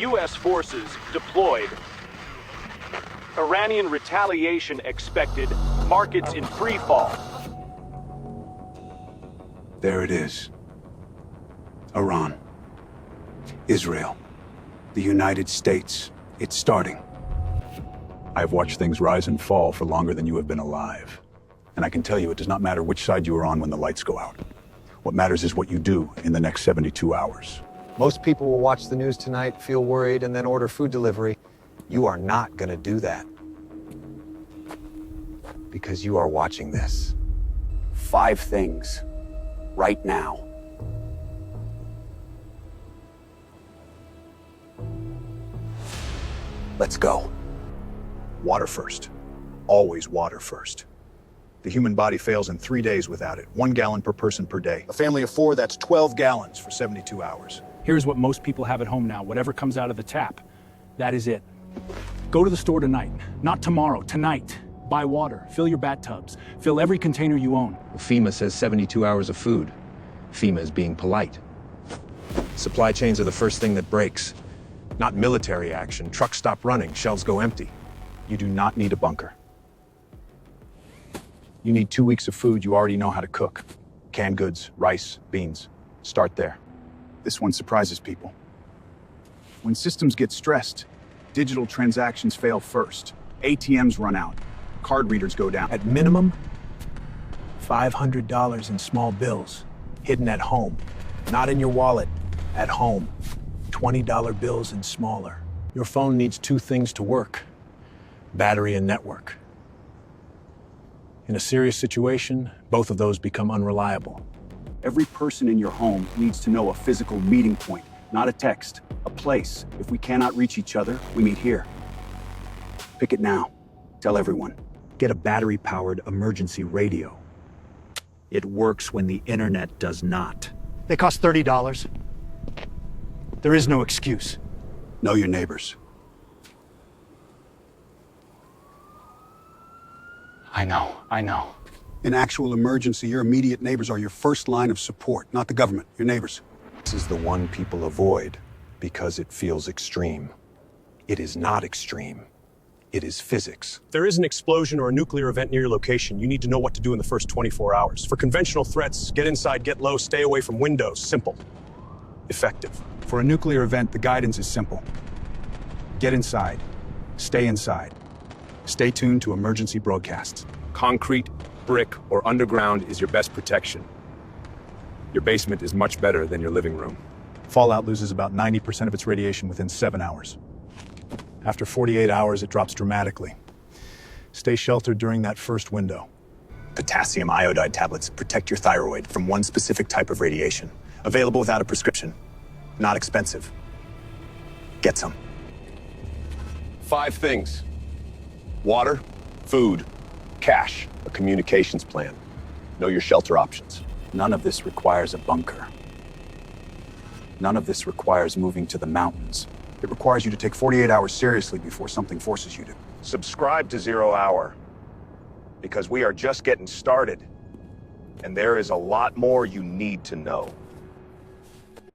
U.S. forces deployed. Iranian retaliation expected. Markets in free fall. There it is. Iran. Israel. The United States. It's starting. I've watched things rise and fall for longer than you have been alive. And I can tell you it does not matter which side you are on when the lights go out. What matters is what you do in the next 72 hours. Most people will watch the news tonight, feel worried, and then order food delivery. You are not going to do that. Because you are watching this. 5 things. Right now. Let's go. Water first. Always water first. The human body fails in 3 days without it. 1 gallon per person per day. A family of 4, that's 12 gallons for 72 hours. Here's what most people have at home now. Whatever comes out of the tap, that is it. Go to the store tonight. Not tomorrow, tonight. Buy water, fill your bathtubs, fill every container you own. FEMA says 72 hours of food. FEMA is being polite. Supply chains are the first thing that breaks. Not military action. Trucks stop running, shelves go empty. You do not need a bunker. You need 2 weeks of food you already know how to cook. Canned goods, rice, beans. Start there. This one surprises people. When systems get stressed, digital transactions fail first. ATMs run out. Card readers go down. At minimum, $500 in small bills, hidden at home. Not in your wallet, at home. $20 bills and smaller. Your phone needs 2 things to work: battery and network. In a serious situation, both of those become unreliable. Every person in your home needs to know a physical meeting point, not a text, a place. If we cannot reach each other, we meet here. Pick it now. Tell everyone. Get a battery-powered emergency radio. It works when the internet does not. They cost $30. There is no excuse. Know your neighbors. I know. In actual emergency, your immediate neighbors are your first line of support, not the government, your neighbors. This is the one people avoid because it feels extreme. It is not extreme. It is physics. If there is an explosion or a nuclear event near your location, you need to know what to do in the first 24 hours. For conventional threats, get inside, get low, stay away from windows. Simple. Effective. For a nuclear event, the guidance is simple. Get inside. Stay inside. Stay tuned to emergency broadcasts. Concrete, brick, or underground is your best protection. Your basement is much better than your living room. Fallout loses about 90% of its radiation within 7 hours. After 48 hours, it drops dramatically. Stay sheltered during that first window. Potassium iodide tablets protect your thyroid from one specific type of radiation. Available without a prescription. Not expensive. Get some. 5 things. Water, food, cash, a communications plan. Know your shelter options. None of this requires a bunker. None of this requires moving to the mountains. It requires you to take 48 hours seriously before something forces you to. Subscribe to 0 Hour, because we are just getting started, and there is a lot more you need to know.